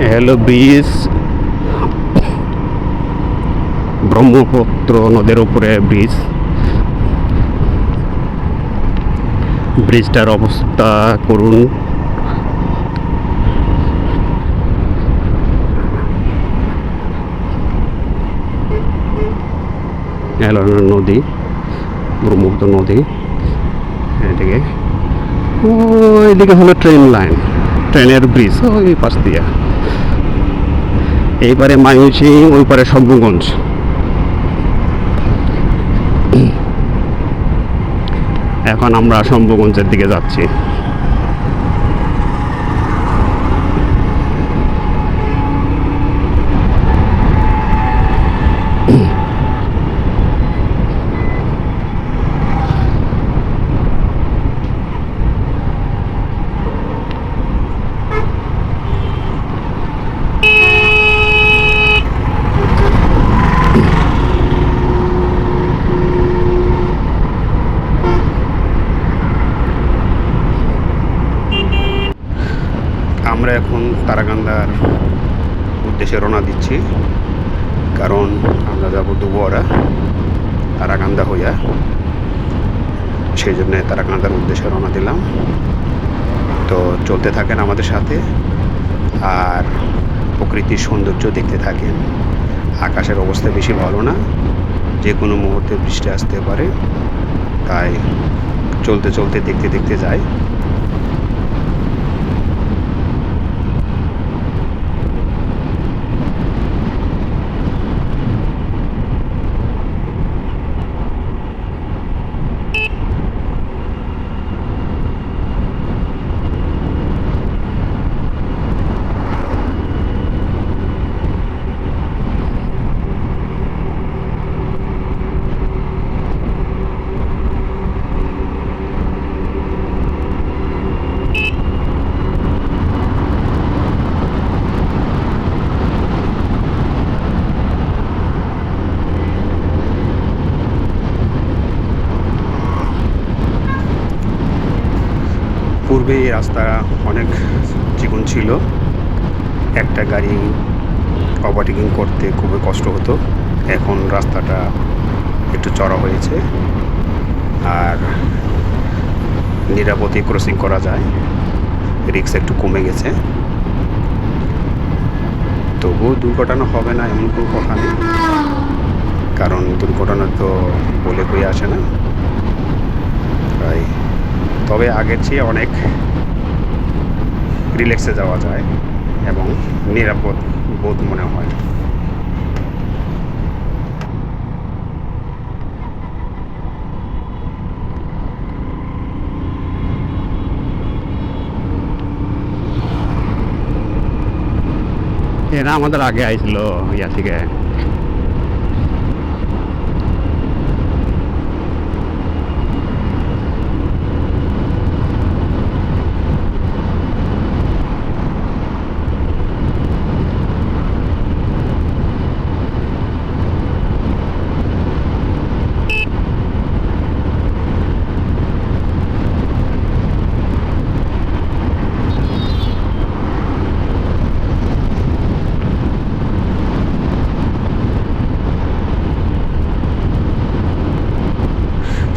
হলো ব্রিজ, ব্রহ্মপুত্র নদের উপরে ব্রিজ। ব্রিজটার অবস্থা করুন। হলো নদী, ব্রহ্মপুত্র নদী। এদিকে ওইদিকে হলো ট্রেন লাইন, ট্রেনের ব্রিজ ওই পাশ দিয়ে। এইবারে ময়মনসিং, ওই পারে শম্ভুগঞ্জ। এখন আমরা শম্ভুগঞ্জের দিকে যাচ্ছি। আমরা এখন তারাকান্দার উদ্দেশ্যে রওনা দিচ্ছি, কারণ আমরা যাব দুবরা তারাকান্দা হইয়া। সেই জন্যে তারাকান্দার উদ্দেশ্যে রওনা দিলাম। তো চলতে থাকেন আমাদের সাথে, আর প্রকৃতির সৌন্দর্য দেখতে থাকেন। আকাশের অবস্থা বেশি ভালো না, যে কোনো মুহূর্তে বৃষ্টি আসতে পারে, তাই চলতে চলতে দেখতে দেখতে যাই। পূর্বে এই রাস্তা অনেক চিকন ছিল, একটা গাড়ি ওভারটেকিং করতে খুবই কষ্ট হতো। এখন রাস্তাটা একটু চড়া হয়েছে, আর নিরাপদে ক্রসিং করা যায়, রিস্ক একটু কমে গেছে। তবুও দুর্ঘটনা হবে না এমন কোনো কথা নেই, কারণ দুর্ঘটনা তো বলে বয়ে আসে না। তাই তবে আগের চেয়ে অনেক রিল্যাক্সে যাওয়া যায় এবং নিরাপদ বোধ মনে হয়। এরা আমাদের আগে আইছিল ইয়া থেকে।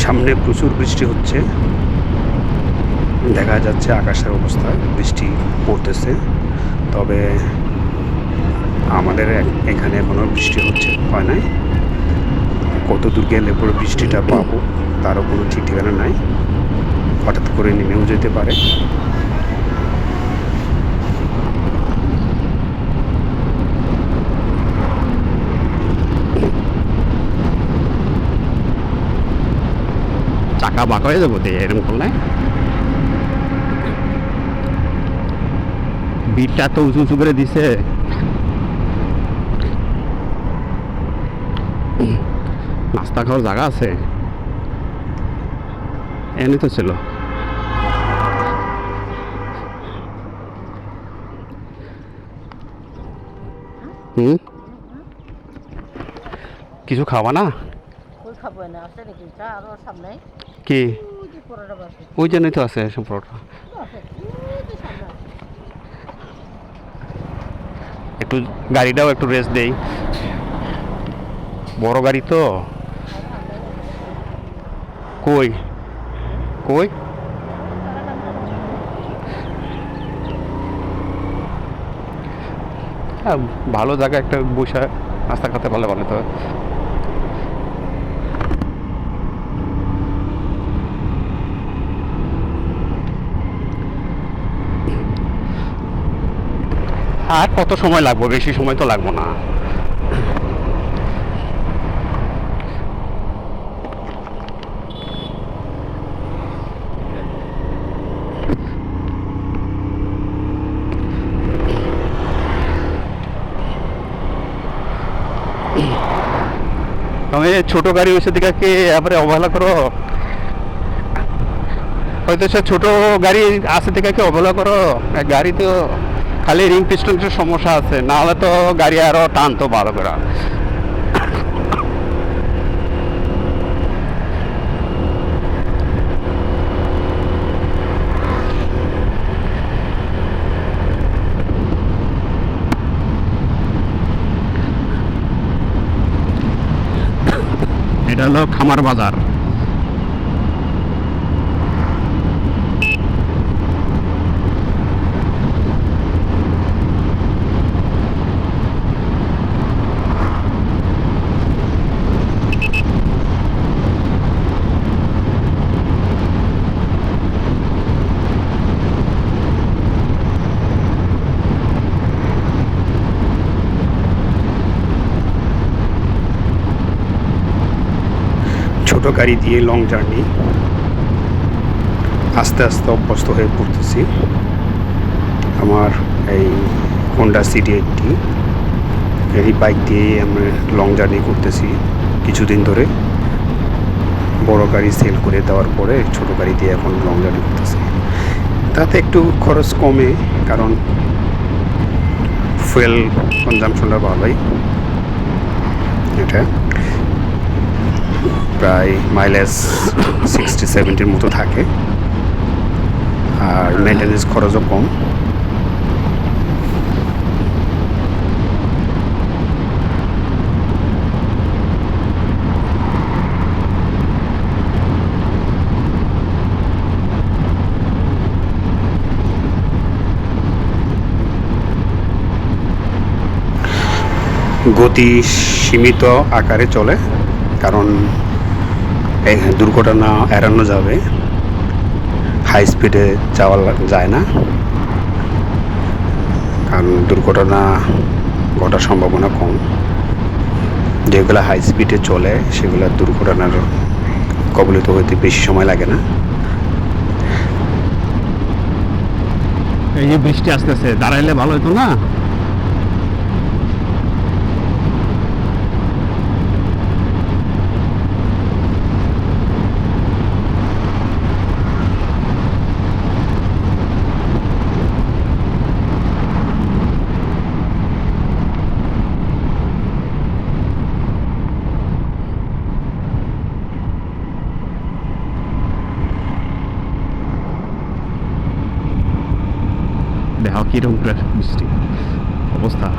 সামনে প্রচুর বৃষ্টি হচ্ছে, দেখা যাচ্ছে আকাশের অবস্থা বৃষ্টি পড়তেছে। তবে আমাদের এখানে এখনও বৃষ্টি হয় নাই। কত দূর গেলে পরে বৃষ্টিটা পাবো তারও কোনো ঠিক ঠিকানা নাই, হঠাৎ করে নেমেও যেতে পারে। চাকা বাঁকা হয়ে যাবো এরকম করলে। বিটটা তো উঁচু উঁচু করে দিছে, নাস্তা খাওয়ার জায়গা আছে এমনি তো ছিল। কিছু খাওয়া না? কি ওই জন্যই তো আছে সম্পর্কটা। একটু গাড়িটাও একটু রেস্ট দেই, বড় গাড়ি তো। কই কই হ্যাঁ, ভালো জায়গা একটা বসে নাস্তা খেতে পারলে ভালো তো। আর কত সময় লাগবে? বেশি সময় তো লাগবো না। তুমি ছোট গাড়ি হয়েছে দিকে কি এবারে অবহেলা করো? হয়তো সে ছোট গাড়ি আছে দিকে কি অবহেলা করো? গাড়ি তো খালি রিং পিস্টনের সমস্যা আছে, না হলে তো গাড়ি আরো টানতো ভালো করে। এটা হলো খামার বাজার। ছোট গাড়ি দিয়ে লং জার্নি আস্তে আস্তে অভ্যস্ত হয়ে পড়তেছি। আমার এই হোন্ডা সিটি80 এই বাইক দিয়ে আমি লং জার্নি করতেছি কিছুদিন ধরে। বড় গাড়ি সেল করে দেওয়ার পরে ছোট গাড়ি দিয়ে এখন লং জার্নি করতেছি। তাতে একটু খরচ কমে, কারণ ফুয়েল কনজামশনটা ভালোই। এটা প্রায় মাইলেজ 60-70 মতো থাকে, আর মেনটেন্যান্স খরচও কম। গতি সীমিত আকারে চলে, কারণ এই দুর্ঘটনা এড়ানো যাবে। হাই স্পিডে যাওয়া যায় না, কারণ দুর্ঘটনা ঘটার সম্ভাবনা কম। যেগুলো হাই স্পিডে চলে সেগুলো দুর্ঘটনার কবলিত হইতে বেশি সময় লাগে না। এই যে বৃষ্টি আসতেছে, দাঁড়াইলে ভালো হতো না? দেখো কিরকম বৃষ্টি অবস্থা।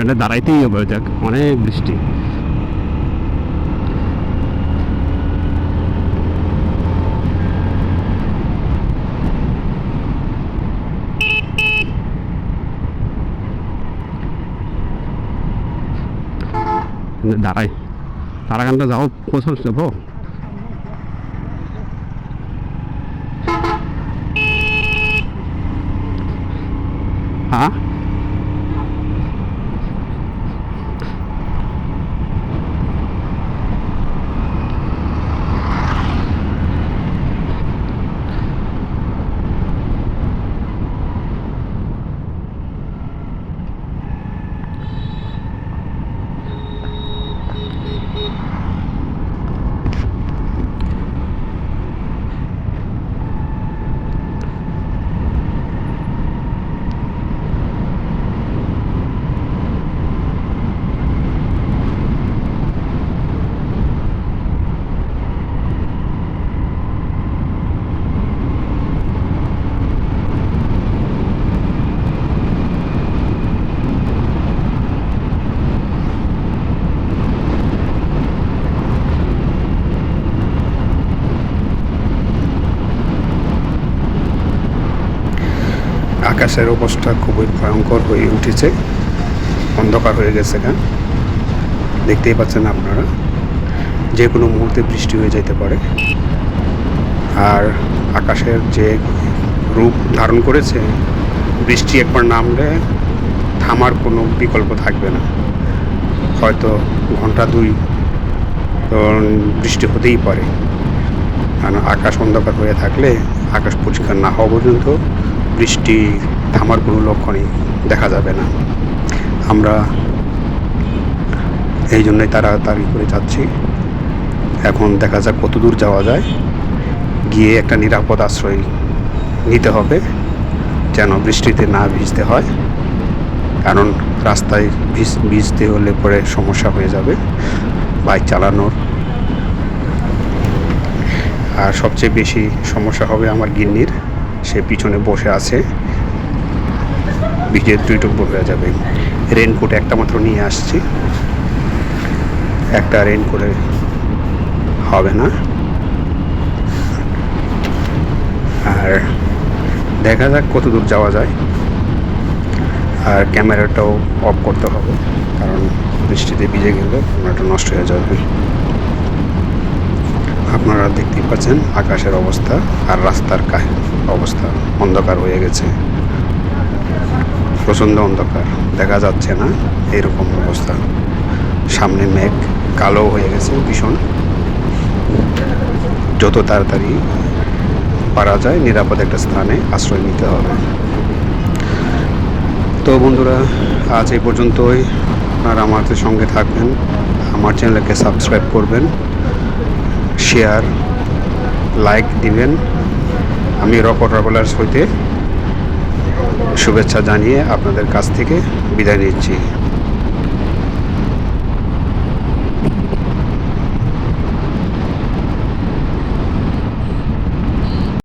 এখানে দাঁড়াইতেই হবে, দেখ অনেক বৃষ্টি। দাঁড়াই তারাকান্দা যাও, পৌঁছানো যাবো। হ্যাঁ আকাশের অবস্থা খুবই ভয়ঙ্কর হয়ে উঠেছে, অন্ধকার হয়ে গেছে। দেখতেই পাচ্ছেন আপনারা, যে কোনো মুহূর্তে বৃষ্টি হয়ে যেতে পারে। আর আকাশের যে রূপ ধারণ করেছে, বৃষ্টি একবার নামলে থামার কোনো বিকল্প থাকবে না। হয়তো ঘন্টা 2 বৃষ্টি হতেই পারে, কারণ আকাশ অন্ধকার হয়ে থাকলে, আকাশ পরিষ্কার না হওয়া পর্যন্ত বৃষ্টি থামার কোনো লক্ষণই দেখা যাবে না। আমরা এই জন্যই তাড়াতাড়ি করে যাচ্ছি। এখন দেখা যাক কত দূর যাওয়া যায়, গিয়ে একটা নিরাপদ আশ্রয় নিতে হবে যেন বৃষ্টিতে না ভিজতে হয়, কারণ রাস্তায় ভিজতে হলে পরে সমস্যা হয়ে যাবে বাইক চালানোর। আর সবচেয়ে বেশি সমস্যা হবে আমার গিন্নির, সে পিছনে বসে আছে, ভিজে টুইটুম্বর হয়ে যাবে। রেনকোট একটা মাত্র নিয়ে আসছি, একটা রেনকোটে হবে না। আর দেখা যাক কত দূর যাওয়া যায়। আর ক্যামেরাটাও অফ করতে হবে, কারণ বৃষ্টিতে ভিজে গেলে ক্যামেরাটা নষ্ট হয়ে যাবে। আপনারা দেখতেই পাচ্ছেন আকাশের অবস্থা আর রাস্তার অবস্থা, অন্ধকার হয়ে গেছে, প্রচণ্ড অন্ধকার, দেখা যাচ্ছে না এরকম অবস্থা। সামনে মেঘ কালো হয়ে গেছে ভীষণ। যত তাড়াতাড়ি পারা যায় নিরাপদ একটা স্থানে আশ্রয় নিতে হবে। তো বন্ধুরা, আজ এই পর্যন্তই। আপনারা আমাদের সঙ্গে থাকবেন, আমার চ্যানেলকে সাবস্ক্রাইব করবেন, শেয়ার, লাইক দিবেন। আমি রক ট্রাভেলার্স হইতে শুভেচ্ছা জানিয়ে আপনাদের কাছ থেকে বিদায় নিচ্ছি।